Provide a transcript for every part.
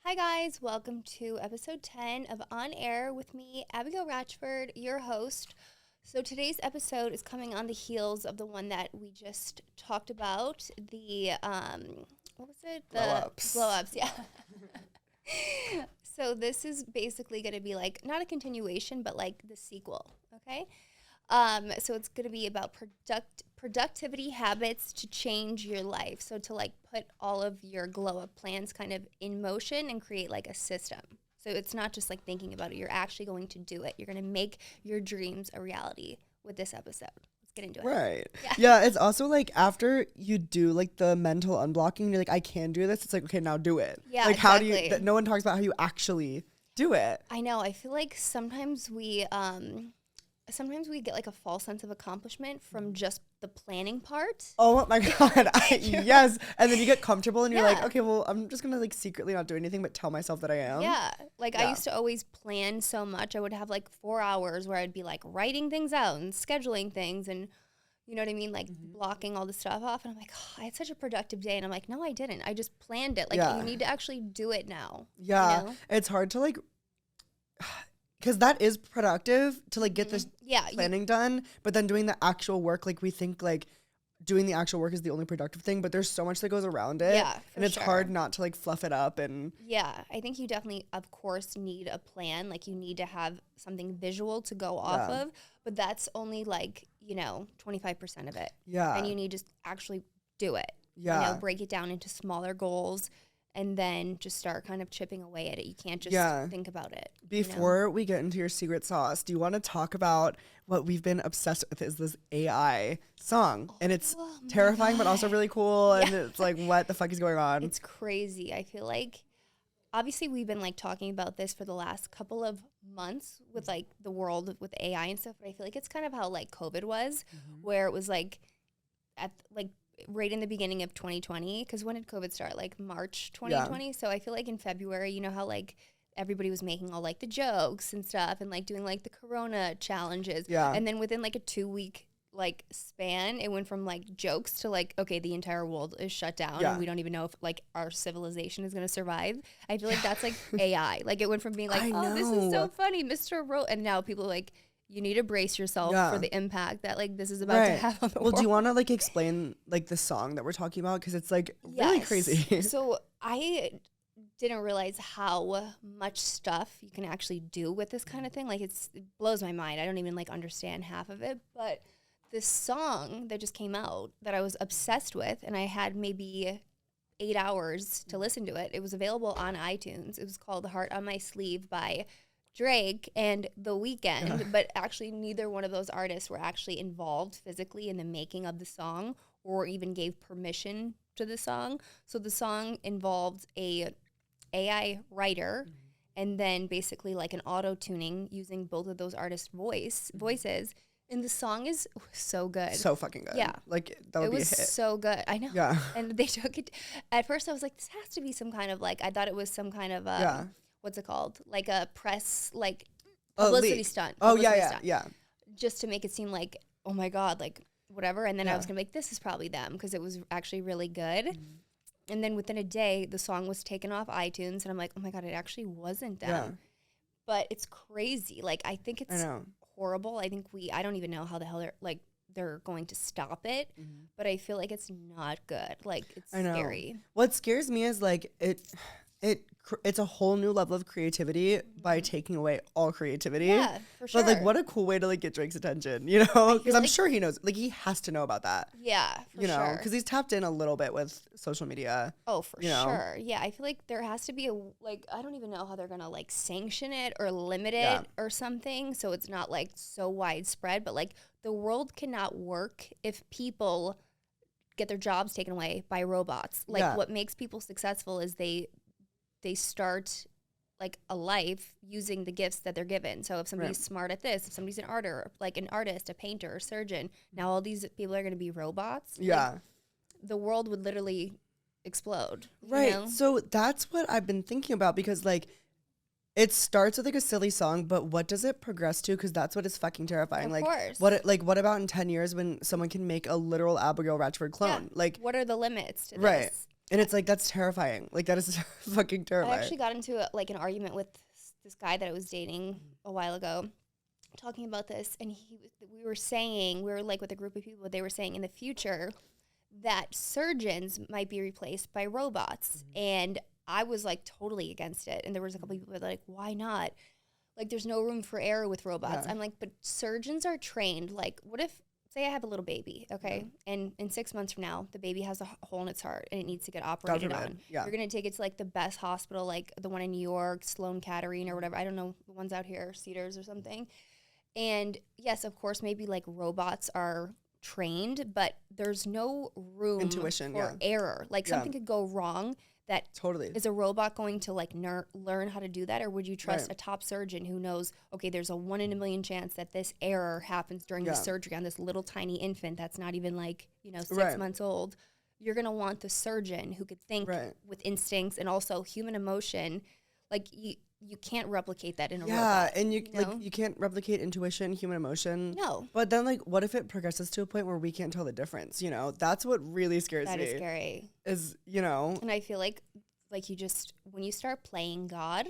Hi guys, welcome to episode 10 of On Air with me, Abigail Ratchford, your host. So today's episode is coming on the heels of the one that we just talked about, the what was it? The blow-ups, yeah. So this is basically going to be like not a continuation, but like the sequel, okay? So it's going to be about productivity habits to change your life. So to like put all of your glow up plans kind of in motion and create like a system. So it's not just like thinking about it. You're actually going to do it. You're going to make your dreams a reality with this episode. Let's get into it. Right. Yeah, it's also like after you do like the mental unblocking, you're like, I can do this. It's like, okay, now do it. Yeah, like exactly. How do you, no one talks about how you actually do it. I know. I feel like sometimes we get like a false sense of accomplishment from just the planning part. Oh my God. Yes. And then you get comfortable and you're like, Yeah. okay, well, I'm just going to like secretly not do anything, but tell myself that I am. Yeah. Like I used to always plan so much. I would have like 4 hours where I'd be like writing things out and scheduling things and you know what I mean? Like blocking all the stuff off. And I'm like, oh, I had such a productive day. And I'm like, no, I didn't. I just planned it. Like you need to actually do it now. Yeah. You know? It's hard to like, because that is productive to like get this planning done, but then doing the actual work, like we think like doing the actual work is the only productive thing, but there's so much that goes around it. Yeah, and it's hard not to like fluff it up. And yeah, I think you definitely, of course, need a plan. Like you need to have something visual to go off of, but that's only like, 25% of it. Yeah. And you need to actually do it. Yeah. Break it down into smaller goals and then just start kind of chipping away at it. You can't just think about it. Before we get into your secret sauce, do you want to talk about what we've been obsessed with is this AI song? And it's terrifying, but also really cool. And it's like, what the fuck is going on? It's crazy. I feel like, obviously, we've been like talking about this for the last couple of months with like the world with AI and stuff. But I feel like it's kind of how like COVID was, where it was like at like right in the beginning of 2020. Because when did COVID start? Like March 2020. Yeah. So I feel like in February, you know how like everybody was making all like the jokes and stuff and like doing like the Corona challenges. Yeah. And then within like a 2-week like span, it went from like jokes to like, okay, the entire world is shut down and we don't even know if like our civilization is going to survive. I feel like that's like AI. Like it went from being like, this is so funny, Mr. Ro, and now people are like, you need to brace yourself for the impact that like this is about to have on the world. Do you want to like explain like the song that we're talking about? Because it's like really crazy. So I didn't realize how much stuff you can actually do with this kind of thing. Like it blows my mind. I don't even like understand half of it. But this song that just came out that I was obsessed with, and I had maybe 8 hours to listen to it. It was available on iTunes. It was called "Heart on My Sleeve" by Drake and The Weeknd, but actually neither one of those artists were actually involved physically in the making of the song or even gave permission to the song. So the song involved a AI writer and then basically like an auto-tuning using both of those artists' voices. And the song is so good. So fucking good. Yeah. Like that would be a hit. It was so good. I know. Yeah. And they took it. At first I was like, this has to be some kind of like, I thought it was some kind of what's it called? Like a press, like publicity stunt. Yeah. Just to make it seem like, oh my God, like whatever. And then I was going to be like, this is probably them because it was actually really good. And then within a day, the song was taken off iTunes. And I'm like, oh my God, it actually wasn't them. Yeah. But it's crazy. Like, I think it's horrible. I think I don't even know how the hell they're going to stop it. But I feel like it's not good. Like, it's scary. What scares me is like it's a whole new level of creativity by taking away all creativity. Yeah, for sure. But like, what a cool way to like get Drake's attention, you know? Because I'm sure he knows. Like, he has to know about that. Yeah, for you know, sure. because he's tapped in a little bit with social media. Oh, for sure. Yeah, I feel like there has to be I don't even know how they're gonna like sanction it or limit it or something, so it's not like so widespread. But like, the world cannot work if people get their jobs taken away by robots. Like, what makes people successful is they start like a life using the gifts that they're given. So if somebody's smart at this, if somebody's an artist, a painter, a surgeon, now all these people are going to be robots. Yeah. Like, the world would literally explode. Right. You know? So that's what I've been thinking about because like it starts with like a silly song, but what does it progress to? Because that's what is fucking terrifying. Of course. What about in 10 years when someone can make a literal Abigail Ratchford clone? Yeah. Like, what are the limits to this? Right. And it's like, that's terrifying. Like, that is fucking terrifying. I actually got into an argument with this guy that I was dating a while ago, talking about this, and we were like with a group of people, they were saying in the future that surgeons might be replaced by robots. And I was like totally against it. And there was a couple people that were like, why not? Like, there's no room for error with robots. I'm like, but surgeons are trained. Like, what if, say I have a little baby, okay? And in 6 months from now, the baby has a hole in its heart and it needs to get operated on. You're going to take it to like the best hospital, like the one in New York, Sloan Kettering or whatever. I don't know, the ones out here, Cedars or something. And yes, of course, maybe like robots are trained, but there's no room intuition for error. Like something could go wrong. That totally is a robot going to like learn how to do that, or would you trust a top surgeon who knows, okay, there's a 1 in a million chance that this error happens during the surgery on this little tiny infant that's not even like 6 months old? You're gonna want the surgeon who could think with instincts and also human emotion. Like you can't replicate that in a robot. Yeah, and you can't replicate intuition, human emotion. No. But then like, what if it progresses to a point where we can't tell the difference? That's what really scares me. That is scary. And I feel like you just, when you start playing God,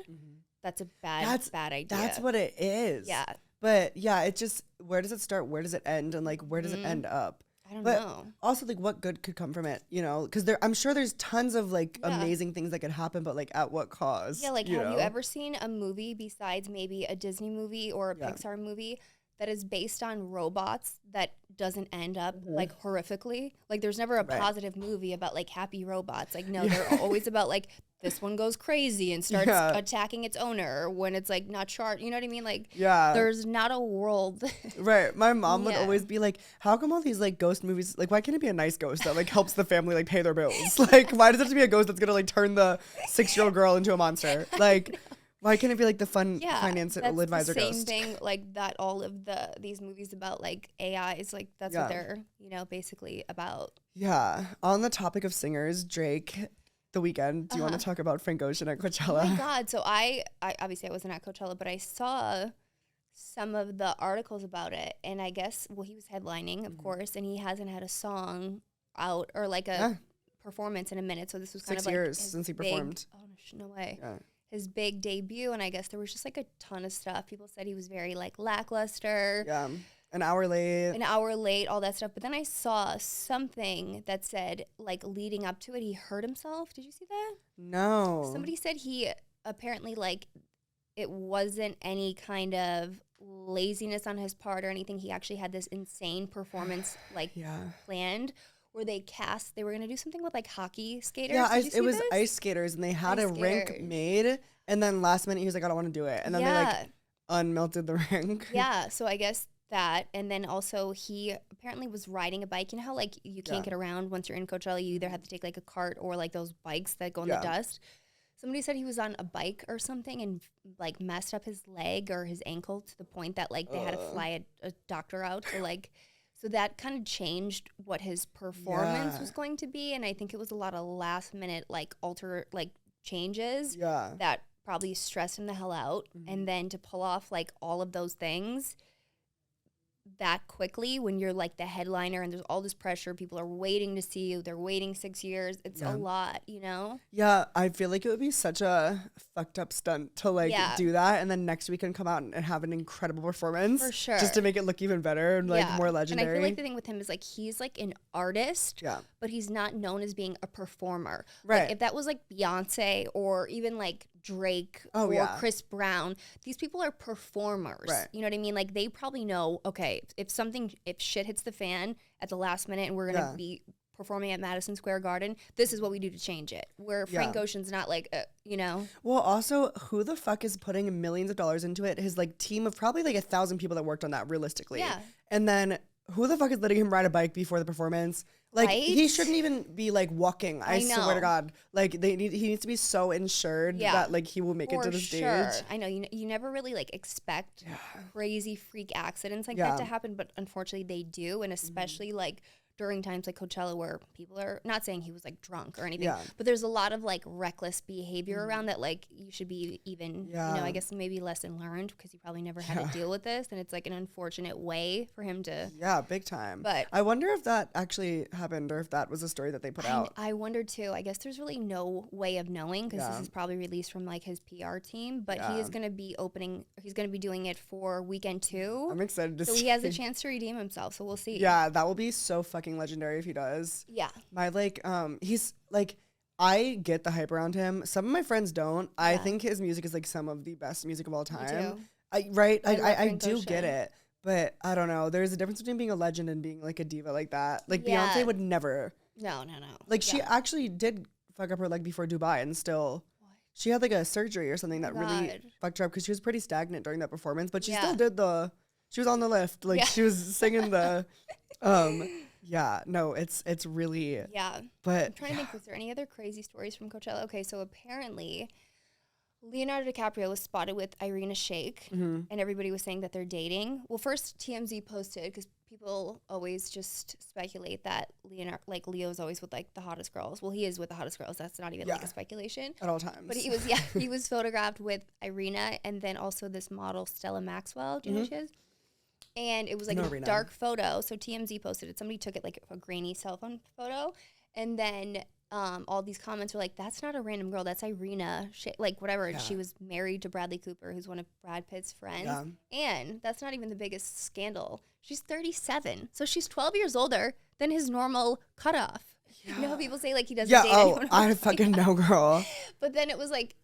that's a bad idea. That's what it is. Yeah. But yeah, it just, where does it start? Where does it end? And like, where does it end up? I don't know. Also, like, what good could come from it? Because I'm sure there's tons of like amazing things that could happen, but like, at what cost? Yeah, like, have you ever seen a movie besides maybe a Disney movie or a Pixar movie that is based on robots that doesn't end up like horrifically? Like, there's never a positive movie about like happy robots. Like, no, they're always about like, this one goes crazy and starts attacking its owner when it's like not sharp. You know what I mean? Like, there's not a world. Right. My mom would always be like, how come all these like ghost movies, like, why can't it be a nice ghost that like helps the family like pay their bills? Like, why does it have to be a ghost that's gonna like turn the 6-year-old girl into a monster? Like, why can't it be like the fun financial advisor ghost? Same thing like that. All of these movies about like AI is like, that's what they're basically about. Yeah. On the topic of singers, Drake, The Weeknd. Do you want to talk about Frank Ocean at Coachella? Oh my God. So I obviously I wasn't at Coachella, but I saw some of the articles about it, and I guess he was headlining, of course, and he hasn't had a song out or like a performance in a minute. So this was kind 6 of like years since he performed. No way. Yeah. His big debut, and I guess there was just like a ton of stuff. People said he was very like lackluster. Yeah. An hour late, all that stuff. But then I saw something that said, like, leading up to it, he hurt himself. Did you see that? No. Somebody said he apparently, like, it wasn't any kind of laziness on his part or anything. He actually had this insane performance, like, planned, where they were going to do something with, like, hockey skaters. Yeah, it was ice skaters, and they had a rink made, and then last minute he was like, I don't want to do it. And then they, like, unmelted the rink. Yeah, so I guess that, and then also he apparently was riding a bike. You know how like you can't get around once you're in Coachella, you either have to take like a cart or like those bikes that go in the dust. Somebody said he was on a bike or something and like messed up his leg or his ankle to the point that like they had to fly a doctor out to like, so that kind of changed what his performance was going to be. And I think it was a lot of last minute like changes that probably stressed him the hell out. And then to pull off like all of those things that quickly when you're like the headliner and there's all this pressure, people are waiting to see you, they're waiting 6 years, it's a lot, Yeah, I feel like it would be such a fucked up stunt to like do that and then next weekend come out and have an incredible performance. For sure. Just to make it look even better and like more legendary. And I feel like the thing with him is like he's like an artist, but he's not known as being a performer. Right. Like, if that was like Beyonce or even like Drake or Chris Brown, these people are performers. Right. You know what I mean? Like they probably know, okay, if shit hits the fan at the last minute and we're going to be performing at Madison Square Garden, this is what we do to change it. Where Frank Ocean's not like, Well, also, who the fuck is putting millions of dollars into it? His like team of probably like 1,000 people that worked on that realistically. Yeah. And then who the fuck is letting him ride a bike before the performance? Like, he shouldn't even be, like, walking. I swear to God. Like, he needs to be so insured that, like, he will make it to the stage. I know. You never really, like, expect crazy freak accidents like that to happen, but unfortunately they do, and especially, like, during times like Coachella where people are not saying he was like drunk or anything, but there's a lot of like reckless behavior around that. Like you should be even, you know, I guess maybe lesson learned because he probably never had to deal with this. And it's like an unfortunate way for him to. Yeah, big time. But I wonder if that actually happened or if that was a story that they put out. I wonder too. I guess there's really no way of knowing because this is probably released from like his PR team, but he is going to be he's going to be doing it for weekend 2. I'm excited to see. So he has a chance to redeem himself. So we'll see. Yeah, that will be so fucking legendary if he does. Yeah. My like, he's like, I get the hype around him. Some of my friends don't. I think his music is like some of the best music of all time. I do get it. But I don't know. There's a difference between being a legend and being like a diva like that. Like Beyonce would never. No. Like she actually did fuck up her leg before Dubai and still. She had like a surgery or something that really fucked her up because she was pretty stagnant during that performance. But she still did she was on the lift. Like she was singing the. No, it's really. Yeah. But I'm trying to think, was there any other crazy stories from Coachella? Okay, so apparently Leonardo DiCaprio was spotted with Irina Shayk, and everybody was saying that they're dating. Well, first TMZ posted, because people always just speculate that Leo's always with like the hottest girls. Well, he is with the hottest girls. That's not even like a speculation at all times. But he was photographed with Irina and then also this model Stella Maxwell. Do you know who she is? And it was like a dark photo. So TMZ posted it. Somebody took it like a grainy cell phone photo, and then all these comments were like, that's not a random girl, that's Irina, like whatever. She was married to Bradley Cooper, who's one of Brad Pitt's friends. And that's not even the biggest scandal. She's 37, so she's 12 years older than his normal cutoff. You know how people say like he doesn't date anyone? I fucking know, girl. But then it was like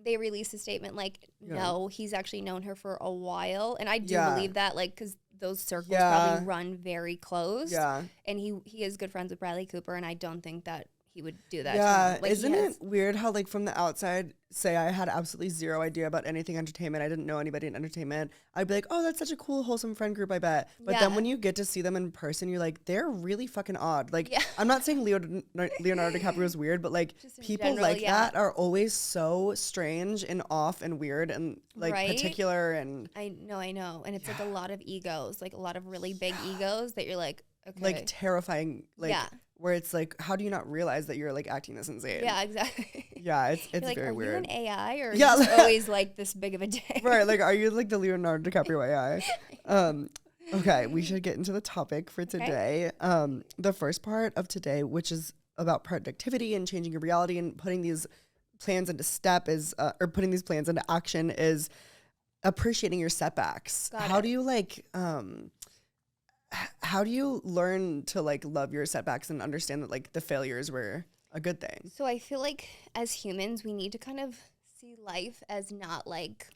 they released a statement like, no, he's actually known her for a while, and I do believe that, like, because those circles probably run very close. And he is good friends with Bradley Cooper, and I don't think that he would do that. Yeah, like, isn't it weird how like from the outside, say I had absolutely zero idea about anything entertainment, I didn't know anybody in entertainment, I'd be like, oh, that's such a cool, wholesome friend group, I bet. But then when you get to see them in person, you're like, they're really fucking odd. Like, I'm not saying Leonardo DiCaprio is weird, but like people general, that are always so strange and off and weird and like particular. And I know. And it's like a lot of egos, like a lot of really big egos that you're like, okay. Like terrifying, like where it's like, how do you not realize that you're like acting this insane? Yeah, exactly. Yeah, it's like, very weird. Are you an AI or are you always like this big of a dick? Right, like are you like the Leonardo DiCaprio AI? Okay, we should get into the topic for today. The first part of today, which is about productivity and changing your reality and putting these plans into putting these plans into action, is appreciating your setbacks. How do you like how do you learn to like love your setbacks and understand that like the failures were a good thing? So I feel like as humans, we need to kind of see life as not like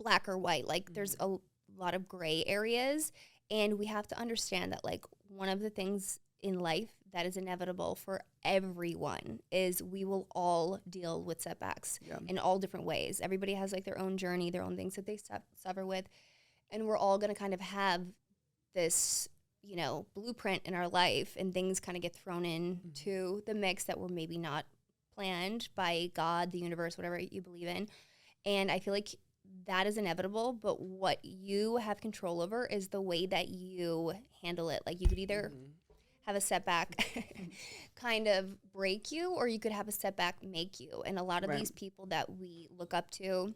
black or white. Like there's a lot of gray areas, and we have to understand that like one of the things in life that is inevitable for everyone is we will all deal with setbacks in all different ways. Everybody has like their own journey, their own things that they suffer with, and we're all going to kind of have this, you know, blueprint in our life, and things kind of get thrown into the mix that were maybe not planned by God, the universe, whatever you believe in. And I feel like that is inevitable, but what you have control over is the way that you handle it. Like you could either have a setback kind of break you, or you could have a setback make you. And a lot of these people that we look up to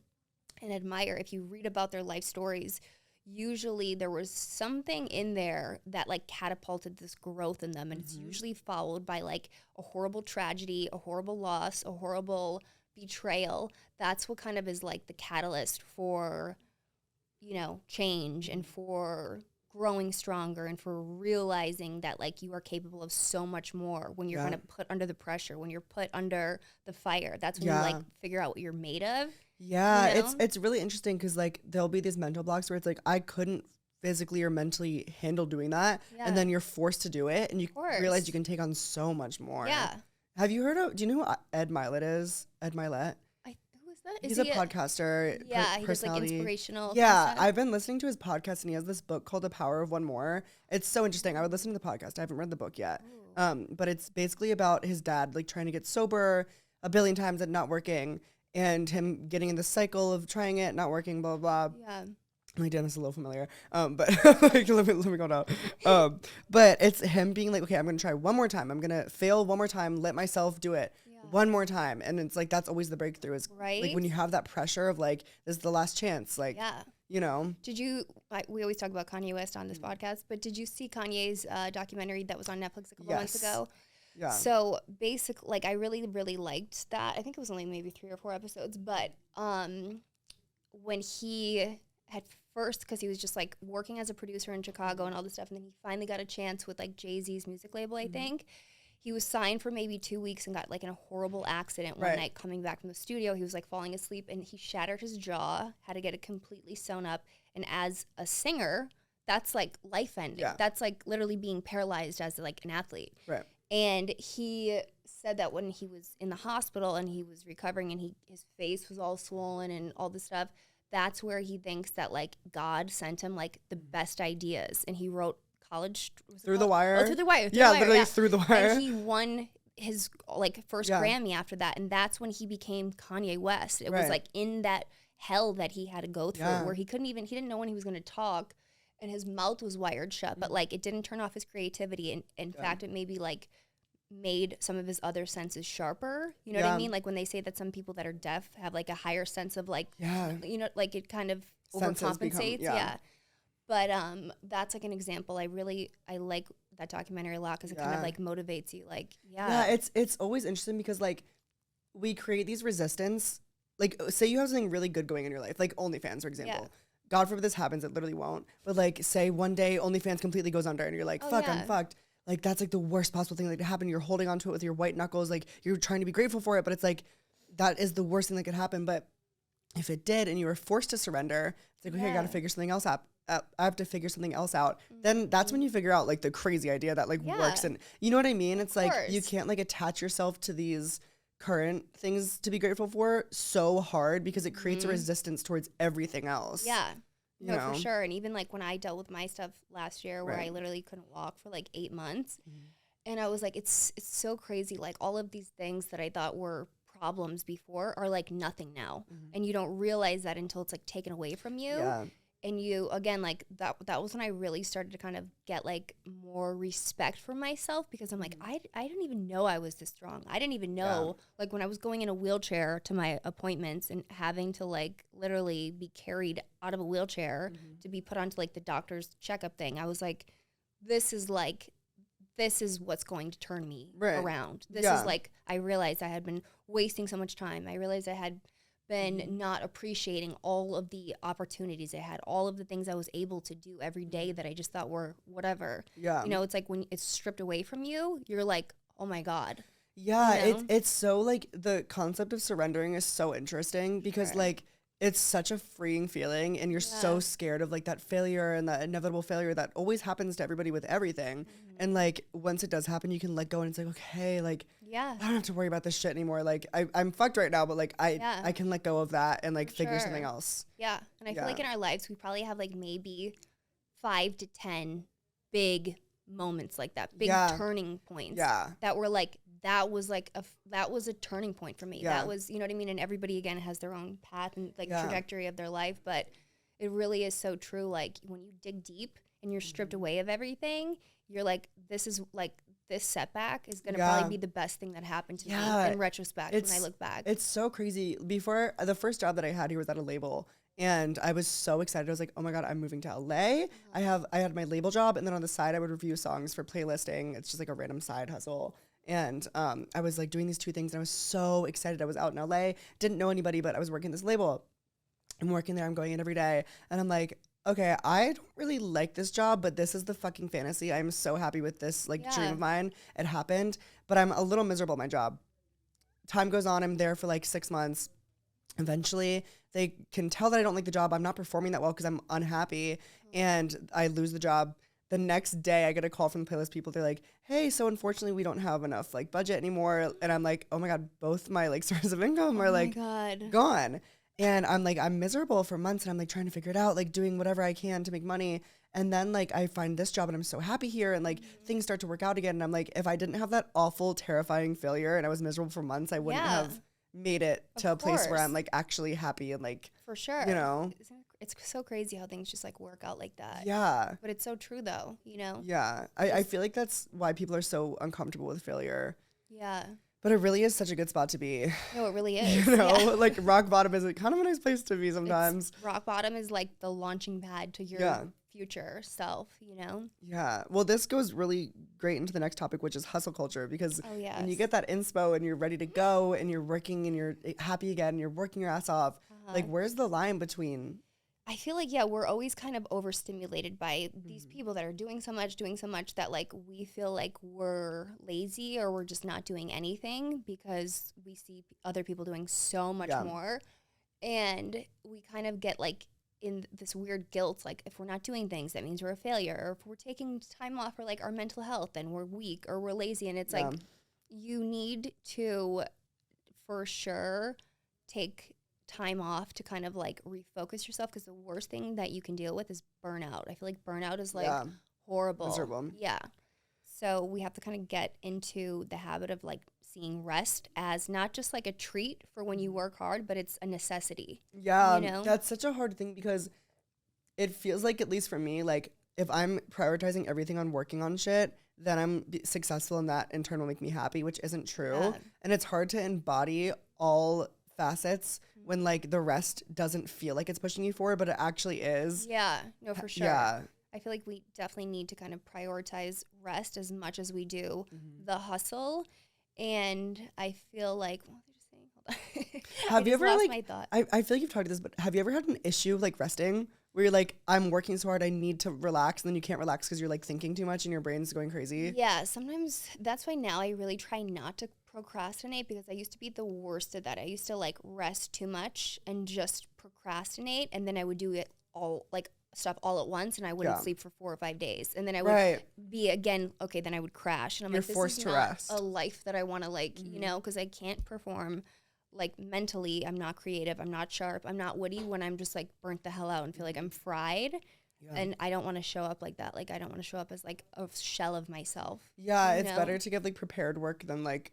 and admire, if you read about their life stories, usually there was something in there that like catapulted this growth in them, and it's usually followed by like a horrible tragedy, a horrible loss, a horrible betrayal. That's what kind of is like the catalyst for, you know, change and for growing stronger and for realizing that like you are capable of so much more when you're kind of put under the pressure, when you're put under the fire. That's when you like figure out what you're made of. Yeah, you know? it's really interesting because like there'll be these mental blocks where it's like I couldn't physically or mentally handle doing that, and then you're forced to do it, and you realize you can take on so much more. Yeah. Have you heard of? Do you know who Ed Milet is? Ed Milet. Who is that? He's a podcaster. Yeah, he does like inspirational. Yeah, I've been listening to his podcast, and he has this book called The Power of One More. It's so interesting. I would listen to the podcast. I haven't read the book yet. But it's basically about his dad like trying to get sober a billion times and not working, and him getting in the cycle of trying it, not working, blah, blah, blah. Yeah. I'm like, damn, this is a little familiar. But like, let me go down. But it's him being like, okay, I'm gonna try one more time. I'm gonna fail one more time. Let myself do it one more time. And it's like that's always the breakthrough. Is like when you have that pressure of like this is the last chance. Like, you know. Did you? We always talk about Kanye West on this podcast, but did you see Kanye's documentary that was on Netflix a couple months ago? Yeah. So basically, like, I really, really liked that. I think it was only maybe 3 or 4 episodes, but when he had first, because he was just like working as a producer in Chicago and all this stuff, and then he finally got a chance with like Jay-Z's music label, I think. He was signed for maybe 2 weeks and got like in a horrible accident one night coming back from the studio. He was like falling asleep and he shattered his jaw, had to get it completely sewn up. And as a singer, that's like life ending. Yeah. That's like literally being paralyzed as like an athlete. Right. And he said that when he was in the hospital and he was recovering and his face was all swollen and all this stuff, that's where he thinks that like God sent him like the best ideas. And he wrote college through the wire. Oh, through the wire. Literally through the wire. And he won his like first Grammy after that, and that's when he became Kanye West. It was like in that hell that he had to go through, where he didn't know when he was going to talk, and his mouth was wired shut. But like it didn't turn off his creativity, and in fact, it maybe like made some of his other senses sharper. You know what I mean? Like when they say that some people that are deaf have like a higher sense of like, you know, like it kind of overcompensates. But that's like an example. I like that documentary a lot because it kind of like motivates you. Like, it's always interesting because like we create these resistance. Like say you have something really good going in your life, like OnlyFans, for example. God forbid this happens, it literally won't. But like say one day OnlyFans completely goes under and you're like, fuck, I'm fucked. Like that's like the worst possible thing that could happen. You're holding on to it with your white knuckles. Like you're trying to be grateful for it, but it's like that is the worst thing that could happen. But if it did and you were forced to surrender, it's like, okay, I got to figure something else out. I have to figure something else out. Then that's when you figure out like the crazy idea that like works. And you know what I mean? It's like you can't like attach yourself to these current things to be grateful for so hard because it creates a resistance towards everything else. Yeah. No, for sure. And even like when I dealt with my stuff last year where I literally couldn't walk for like 8 months and I was like, it's so crazy. Like all of these things that I thought were problems before are like nothing now. And you don't realize that until it's like taken away from you. Yeah. And you, again, like that was when I really started to kind of get like more respect for myself because I'm like, I didn't even know I was this strong. I didn't even know, like when I was going in a wheelchair to my appointments and having to like literally be carried out of a wheelchair to be put onto like the doctor's checkup thing. I was like, this is what's going to turn me around. This is like, I realized I had been wasting so much time. I realized I had been not appreciating all of the opportunities I had, all of the things I was able to do every day that I just thought were whatever. Yeah. You know, it's like when it's stripped away from you, you're like, oh my God. Yeah, you know? It's so like the concept of surrendering is so interesting because like it's such a freeing feeling and you're so scared of like that failure and that inevitable failure that always happens to everybody with everything. And like once it does happen, you can let go and it's like, okay, like I don't have to worry about this shit anymore. Like I'm fucked right now, but like I can let go of that and like figure something else. Yeah. And I feel like in our lives, we probably have like maybe 5 to 10 big moments like that, big turning points that were like, that was a turning point for me. That was, you know what I mean? And everybody again has their own path and like trajectory of their life, but it really is so true. Like when you dig deep and you're stripped away of everything, you're like, this setback is going to probably be the best thing that happened to me in retrospect when I look back. It's so crazy. Before the first job that I had here was at a label and I was so excited. I was like, oh my God, I'm moving to LA. I had my label job and then on the side I would review songs for playlisting. It's just like a random side hustle. And I was like doing these 2 things and I was so excited. I was out in LA, didn't know anybody, but I was working this label. I'm working there, I'm going in every day. And I'm like, okay, I don't really like this job, but this is the fucking fantasy. I'm so happy with this like dream of mine. It happened, but I'm a little miserable at my job. Time goes on, I'm there for like 6 months. Eventually, they can tell that I don't like the job. I'm not performing that well because I'm unhappy and I lose the job. The next day, I get a call from the playlist people. They're like, hey, so unfortunately, we don't have enough like budget anymore. And I'm like, oh my God, both my like sources of income are like gone. And I'm like, I'm miserable for months and I'm like trying to figure it out, like doing whatever I can to make money. And then like I find this job and I'm so happy here and like things start to work out again. And I'm like, if I didn't have that awful, terrifying failure and I was miserable for months, I wouldn't have made it to a place where I'm like actually happy and like, for sure, you know, it's so crazy how things just like work out like that. Yeah. But it's so true though, you know? Yeah. I feel like that's why people are so uncomfortable with failure. Yeah. But it really is such a good spot to be. No, it really is. You know, like rock bottom is kind of a nice place to be sometimes. Rock bottom is like the launching pad to your future self, you know? Yeah. Well, this goes really great into the next topic, which is hustle culture, because when you get that inspo and you're ready to go and you're working and you're happy again and you're working your ass off, like where's the line between? I feel like, we're always kind of overstimulated by these people that are doing so much that like we feel like we're lazy or we're just not doing anything because we see other people doing so much more. And we kind of get like in this weird guilt, like if we're not doing things, that means we're a failure. Or if we're taking time off for like our mental health, then we're weak or we're lazy. And it's like you need to, for sure, take time off to kind of like refocus yourself, because the worst thing that you can deal with is burnout. I feel like burnout is like horrible. Miserable. Yeah. So we have to kind of get into the habit of like seeing rest as not just like a treat for when you work hard, but it's a necessity. Yeah. You know? That's such a hard thing, because it feels like, at least for me, like if I'm prioritizing everything on working on shit, then I'm successful in that in turn will make me happy, which isn't true. Yeah. And it's hard to embody all facets when like the rest doesn't feel like it's pushing you forward, but it actually is. Yeah, no, for sure. Yeah. I feel like we definitely need to kind of prioritize rest as much as we do the hustle. And I feel like, what was I just saying? Hold on. Have you ever lost like, my thought. I feel like you've talked to this, but have you ever had an issue like resting where you're like, I'm working so hard, I need to relax, and then you can't relax because you're like thinking too much and your brain's going crazy? Yeah, sometimes that's why now I really try not to procrastinate, because I used to be the worst at that. I used to like rest too much and just procrastinate, and then I would do it all, like stuff all at once, and I wouldn't sleep for 4 or 5 days, and then I would be again, okay, then I would crash, and I'm you're like, this forced is to not rest. a life that I want to like, you know, because I can't perform like mentally. I'm not creative, I'm not sharp, I'm not witty when I'm just like burnt the hell out and feel like I'm fried. And I don't want to show up like that. Like I don't want to show up as like a shell of myself. Yeah, it's better to get like prepared work than like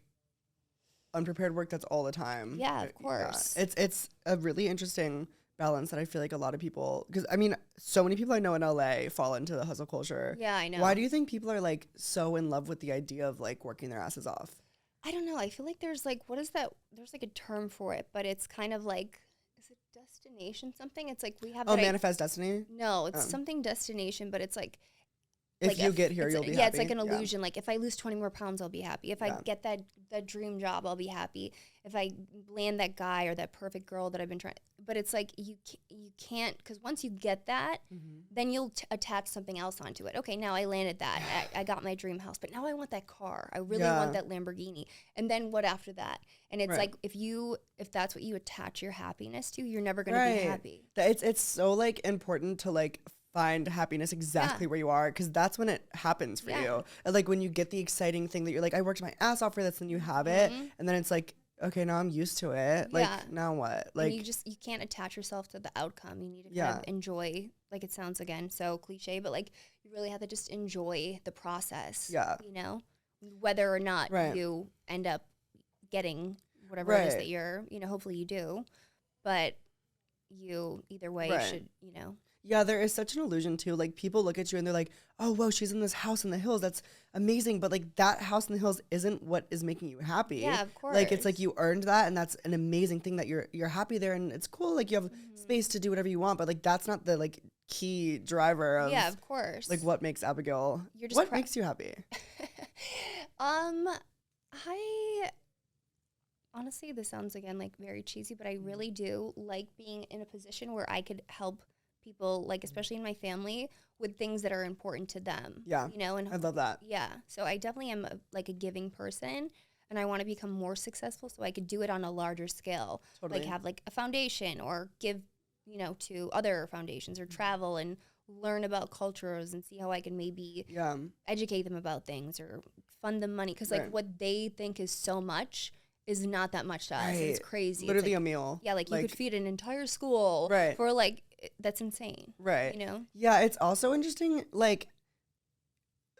unprepared work that's all the time. Yeah, of course. Yeah. It's a really interesting balance that I feel like a lot of people, because I mean, so many people I know in LA fall into the hustle culture. Yeah, I know. Why do you think people are like so in love with the idea of like working their asses off? I don't know. I feel like there's like, what is that? There's like a term for it, but it's kind of like, is it destination something? It's like we have manifest destiny? No, it's something destination, but it's like, if you get here, you'll be happy. Yeah, it's like an illusion. Like if I lose 20 more pounds, I'll be happy. If I get that dream job, I'll be happy. If I land that guy or that perfect girl that I've been trying. But it's like you can't, because once you get that, then you'll attach something else onto it. Okay, now I landed that. I got my dream house, but now I want that car. I really want that Lamborghini. And then what after that? And it's like if that's what you attach your happiness to, you're never going to be happy. It's so like important to like find happiness exactly where you are, because that's when it happens for you. And like when you get the exciting thing that you're like, I worked my ass off for this, and you have it, and then it's like, okay, now I'm used to it. Like now what? Like and you can't attach yourself to the outcome. You need to kind of enjoy. Like it sounds again so cliche, but like you really have to just enjoy the process. Yeah, you know, whether or not you end up getting whatever it is that you're, you know, hopefully you do, but you either way should, you know. Yeah, there is such an illusion too. Like people look at you and they're like, "Oh, whoa, she's in this house in the hills. That's amazing." But like that house in the hills isn't what is making you happy. Yeah, of course. Like it's like you earned that, and that's an amazing thing that you're happy there, and it's cool. Like you have space to do whatever you want, but like that's not the like key driver of of course. Like what makes Abigail? What makes you happy? I honestly, this sounds again like very cheesy, but I really do like being in a position where I could help people, like especially in my family, with things that are important to them. Yeah, you know, and I love that. Yeah, so I definitely am like a giving person, and I want to become more successful so I could do it on a larger scale. Totally. Like have like a foundation, or give, you know, to other foundations, or travel and learn about cultures and see how I can maybe educate them about things or fund them money, because like what they think is so much is not that much to us. It's crazy. Literally like, a meal. Yeah, like you could feed an entire school for like, that's insane. Right. You know? Yeah, it's also interesting, like,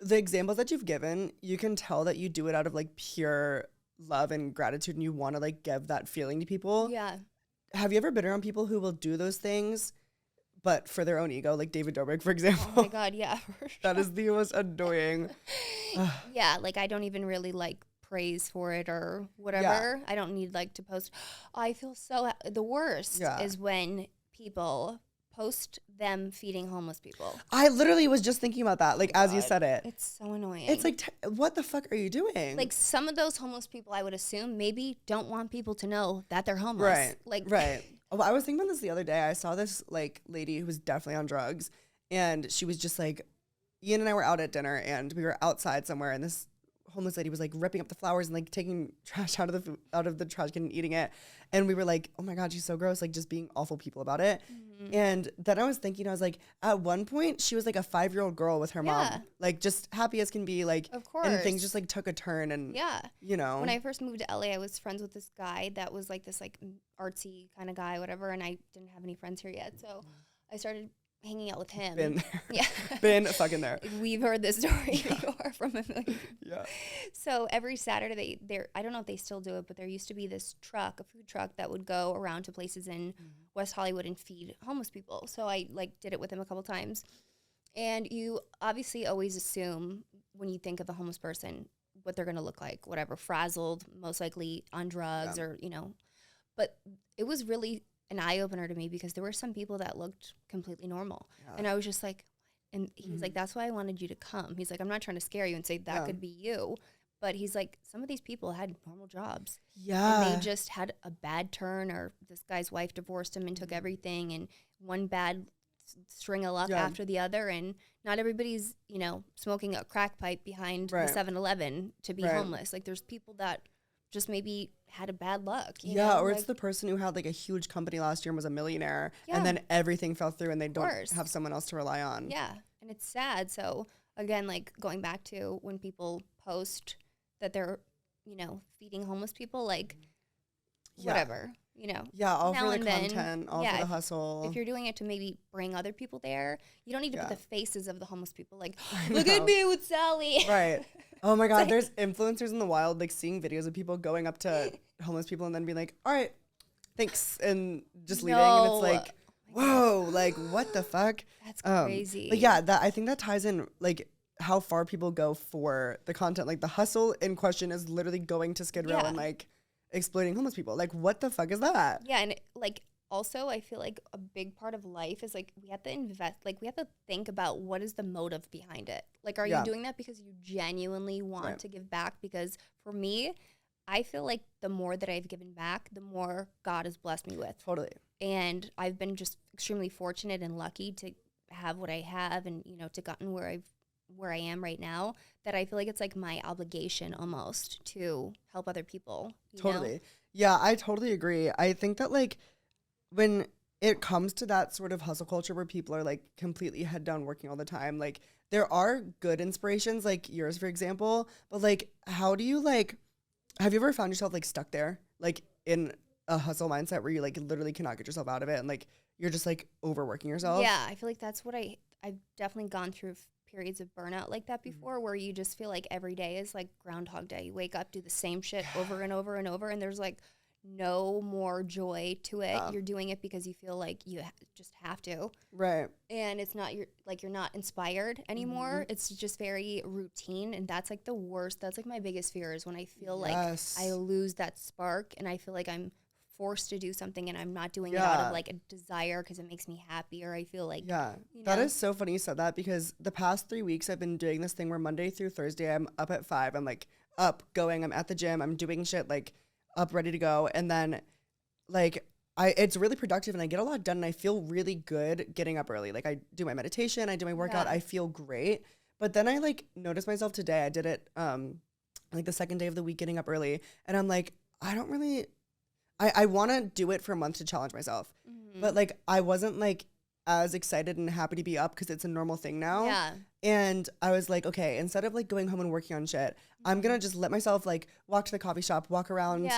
the examples that you've given, you can tell that you do it out of, like, pure, love and gratitude and you want to like give that feeling to people. Yeah. Have you ever been around people who will do those things but for their own ego, like David Dobrik, for example? Oh my God, yeah. For sure. That is the most annoying. Yeah, like I don't even really like praise for it or whatever. Yeah. I don't need like to post. I feel so the worst is when people post them feeding homeless people. I literally was just thinking about that, like, as you said it. It's so annoying. It's like, what the fuck are you doing? Like, some of those homeless people, I would assume, maybe don't want people to know that they're homeless. Right. Like, right. Oh, I was thinking about this the other day. I saw this, like, lady who was definitely on drugs, and she was just, like, Ian and I were out at dinner, and we were outside somewhere, and this homeless lady was, like, ripping up the flowers and, like, taking trash out of the trash can and eating it. And we were like, oh my God, she's so gross, like just being awful people about it. Mm-hmm. And then I was thinking, I was like, at one point she was like a 5-year-old girl with her mom, like just happy as can be, like, of course. And things just like took a turn. And you know, when I first moved to LA, I was friends with this guy that was like this like artsy kind of guy, whatever. And I didn't have any friends here yet. So I started hanging out with him. Been there. Yeah. Been fucking there. We've heard this story before from a million. Yeah. So every Saturday, I don't know if they still do it, but there used to be this truck, a food truck that would go around to places in West Hollywood and feed homeless people. So I like did it with him a couple times. And you obviously always assume when you think of a homeless person what they're going to look like, whatever, frazzled, most likely on drugs or, you know. But it was really an eye-opener to me because there were some people that looked completely normal. Yeah. And I was just like, and he's like, that's why I wanted you to come. He's like, I'm not trying to scare you and say that could be you. But he's like, some of these people had normal jobs. Yeah. And they just had a bad turn, or this guy's wife divorced him and took everything, and one bad string of luck after the other. And not everybody's, you know, smoking a crack pipe behind the 7-Eleven to be homeless. Like, there's people that just maybe had a bad luck. You know? Or like, it's the person who had like a huge company last year and was a millionaire, and then everything fell through and they don't have someone else to rely on. Yeah, and it's sad. So again, like going back to when people post that they're, you know, feeding homeless people, like whatever, you know. Yeah, all for the content, all for the hustle. If you're doing it to maybe bring other people there, you don't need to put the faces of the homeless people like, look at me with Sally. Right. Oh my God, there's influencers in the wild, like seeing videos of people going up to homeless people and then being like, all right, thanks, and just leaving. And it's like, whoa, like what the fuck? That's crazy. But yeah, that I think that ties in like how far people go for the content. Like the hustle in question is literally going to Skid Row and like exploiting homeless people. Like what the fuck is that? Yeah, and like also I feel like a big part of life is like we have to invest, like we have to think about what is the motive behind it. Like, are you doing that because you genuinely want to give back? Because for me, I feel like the more that I've given back, the more God has blessed me with. Totally. And I've been just extremely fortunate and lucky to have what I have, and you know, to gotten where I am right now, that I feel like it's like my obligation almost to help other people. Totally. Know? Yeah, I totally agree. I think that like when it comes to that sort of hustle culture where people are like completely head down working all the time, like there are good inspirations like yours, for example, but like how do you like, have you ever found yourself like stuck there, like in a hustle mindset where you like literally cannot get yourself out of it and like you're just like overworking yourself? Yeah, I feel like that's what I've definitely gone through periods of burnout like that before, where you just feel like every day is like Groundhog Day. You wake up, do the same shit over and over and over, and there's like no more joy to it. You're doing it because you feel like you just have to. Right. And it's not you're not inspired anymore. It's just very routine, and that's like the worst. That's like my biggest fear is when I feel like I lose that spark and I feel like I'm forced to do something and I'm not doing it out of like a desire because it makes me happy, or I feel like you know? That is so funny you said that, because the past 3 weeks I've been doing this thing where Monday through Thursday I'm up at 5. I'm like up going, I'm at the gym, I'm doing shit, like up ready to go, and then like it's really productive and I get a lot done and I feel really good getting up early. Like I do my meditation, I do my workout, I feel great. But then I like noticed myself today, I did it like the second day of the week getting up early, and I'm like, I don't really I want to do it for a month to challenge myself. But like I wasn't like as excited and happy to be up because it's a normal thing now. Yeah. And I was like, okay, instead of like going home and working on shit, I'm gonna just let myself like walk to the coffee shop, walk around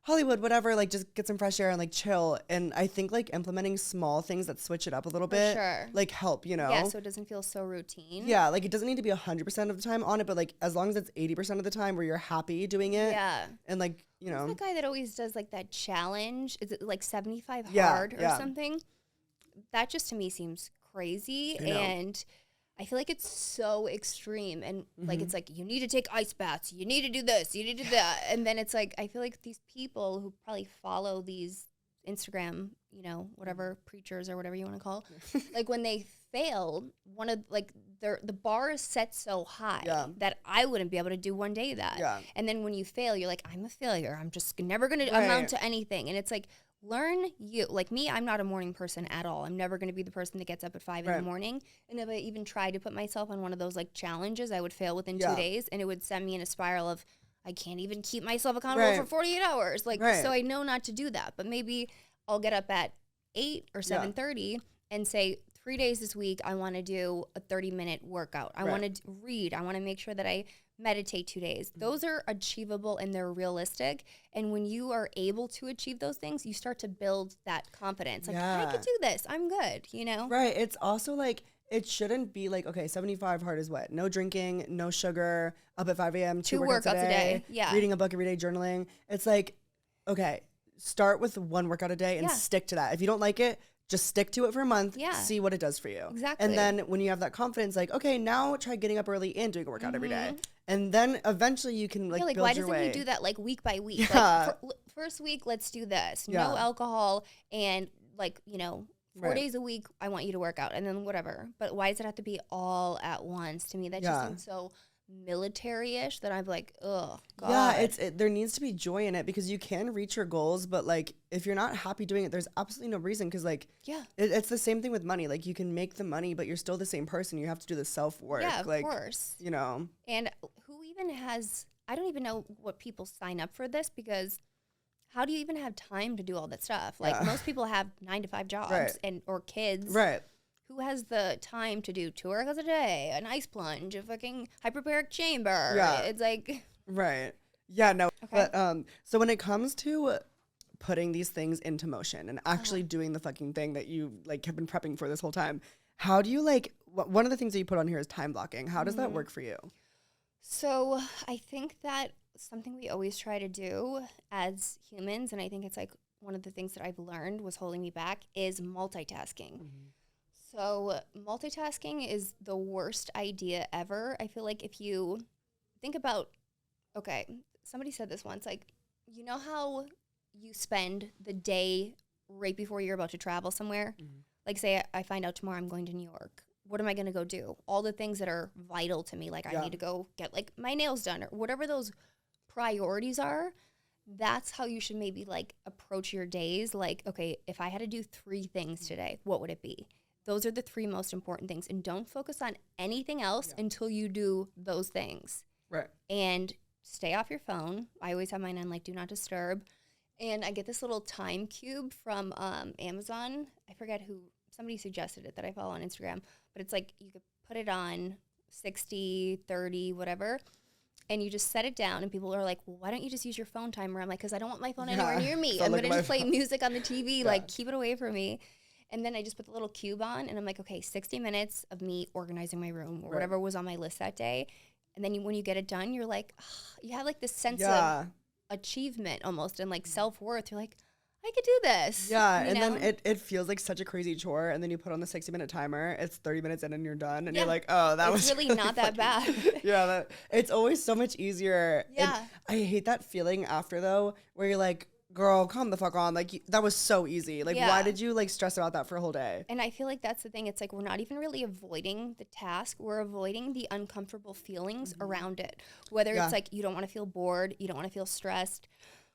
Hollywood, whatever, like just get some fresh air and like chill. And I think like implementing small things that switch it up a little bit, like help, you know? Yeah, so it doesn't feel so routine. Yeah, like it doesn't need to be 100% of the time on it, but like as long as it's 80% of the time where you're happy doing it. Yeah. And like, you know. Who's the guy that always does like that challenge? Is it like 75 hard or something? That just to me seems crazy. And I feel like it's so extreme. And like, it's like, you need to take ice baths. You need to do this. You need to do that. And then it's like, I feel like these people who probably follow these Instagram, you know, whatever, preachers or whatever you want to call, like when they fail, one of like the bar is set so high that I wouldn't be able to do one day that. Yeah. And then when you fail, you're like, I'm a failure. I'm just never going to amount to anything. And it's like, learn you. Like me, I'm not a morning person at all. I'm never going to be the person that gets up at 5 in the morning. And if I even tried to put myself on one of those like challenges, I would fail within 2 days. And it would send me in a spiral of, I can't even keep myself accountable for 48 hours. Like, so I know not to do that. But maybe I'll get up at 8 or 7:30 and say, 3 days this week, I want to do a 30-minute workout. I want to read. I want to make sure that I meditate 2 days. Those are achievable and they're realistic. And when you are able to achieve those things, you start to build that confidence. Like, I can do this. I'm good, you know? Right. It's also like, it shouldn't be like, okay, 75 hard is what? No drinking, no sugar, up at 5 a.m., 2 workouts a day, reading a book every day, journaling. It's like, okay, start with 1 workout a day and stick to that. If you don't like it, just stick to it for a month, see what it does for you. Exactly. And then when you have that confidence, like, okay, now try getting up early and doing a workout every day. And then eventually you can like, build why your way. Why doesn't he do that like week by week? Like, first week, let's do this. No alcohol and like, you know, 4 days a week, I want you to work out and then whatever. But why does it have to be all at once? To me, that just seems so military-ish that I'm like, oh God. Yeah, there needs to be joy in it because you can reach your goals, but like if you're not happy doing it, there's absolutely no reason because like it's the same thing with money. Like you can make the money, but you're still the same person. You have to do the self-work. Yeah, of like, course. You know. And who even has, I don't even know what people sign up for this because how do you even have time to do all that stuff? Like most people have 9 to 5 jobs and or kids. Right. Who has the time to do 2 workouts a day, an ice plunge, a fucking hyperbaric chamber? Yeah. It's like... Right. Yeah, no. Okay. But, so when it comes to putting these things into motion and actually doing the fucking thing that you, like, have been prepping for this whole time, how do you, like... one of the things that you put on here is time blocking. How does that work for you? So I think that something we always try to do as humans, and I think it's, like, one of the things that I've learned was holding me back, is multitasking. So multitasking is the worst idea ever. I feel like if you think about, okay, somebody said this once, like, you know how you spend the day right before you're about to travel somewhere? Like, say I find out tomorrow I'm going to New York. What am I going to go do? All the things that are vital to me, like I need to go get, like, my nails done or whatever those priorities are. That's how you should maybe, like, approach your days. Like, okay, if I had to do 3 things today, what would it be? Those are the 3 most important things. And don't focus on anything else until you do those things. Right. And stay off your phone. I always have mine on, like, do not disturb. And I get this little time cube from Amazon. I forget who. Somebody suggested it that I follow on Instagram. But it's like you could put it on 60, 30, whatever. And you just set it down. And people are like, well, why don't you just use your phone timer? I'm like, because I don't want my phone anywhere near me. I'm going to just play music on the TV. Like, keep it away from me. And then I just put the little cube on, and I'm like, okay, 60 minutes of me organizing my room or whatever was on my list that day. And then when you get it done, you're like, you have like this sense of achievement almost and like self-worth. You're like, I could do this. Yeah, and then it feels like such a crazy chore, and then you put on the 60-minute timer. It's 30 minutes in, and you're done, and you're like, oh, that was really not that bad. It's always so much easier. Yeah. And I hate that feeling after, though, where you're like, girl, calm the fuck on. Like, that was so easy. Like, why did you, like, stress about that for a whole day? And I feel like that's the thing. It's like we're not even really avoiding the task. We're avoiding the uncomfortable feelings around it. Whether it's like you don't want to feel bored, you don't want to feel stressed.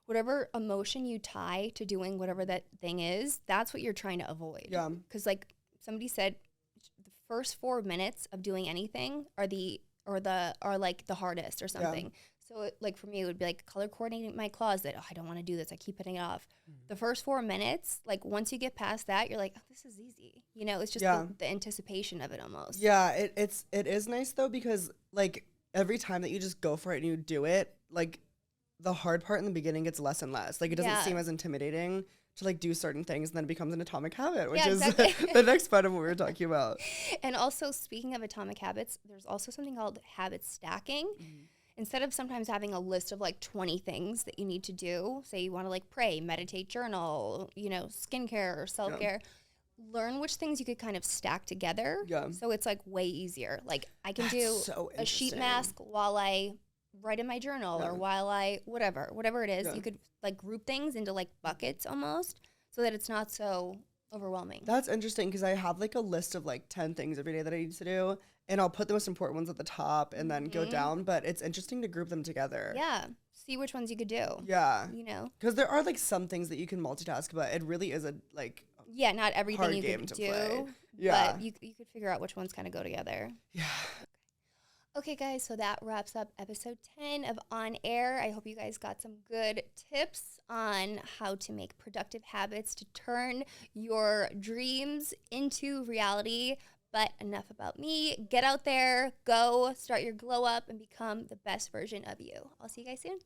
Whatever emotion you tie to doing whatever that thing is, that's what you're trying to avoid. Yeah. Because, like, somebody said, the first 4 minutes of doing anything are like the hardest or something. Yeah. So like for me, it would be like color coordinating my closet. Oh, I don't want to do this. I keep putting it off. The first 4 minutes, like once you get past that, you're like, oh, this is easy. You know, it's just the anticipation of it almost. Yeah, it is nice though, because like every time that you just go for it and you do it, like the hard part in the beginning gets less and less. Like it doesn't seem as intimidating to like do certain things, and then it becomes an atomic habit, which is the next part of what we were talking about. And also, speaking of atomic habits, there's also something called habit stacking. Instead of sometimes having a list of like 20 things that you need to do, say you want to like pray, meditate, journal, you know, skincare or self-care, learn which things you could kind of stack together. Yeah. So it's like way easier. Like I can do a sheet mask while I write in my journal or while I, whatever it is, you could like group things into like buckets almost so that it's not so overwhelming. That's interesting because I have like a list of like 10 things every day that I need to do, and I'll put the most important ones at the top and then go down, but it's interesting to group them together. Yeah. See which ones you could do. Yeah. You know? Because there are like some things that you can multitask, but it really is a like not everything you could do. Play. Yeah. But you could figure out which ones kind of go together. Yeah. Okay, guys, so that wraps up episode 10 of On Air. I hope you guys got some good tips on how to make productive habits to turn your dreams into reality. But enough about me. Get out there, go, start your glow up, and become the best version of you. I'll see you guys soon.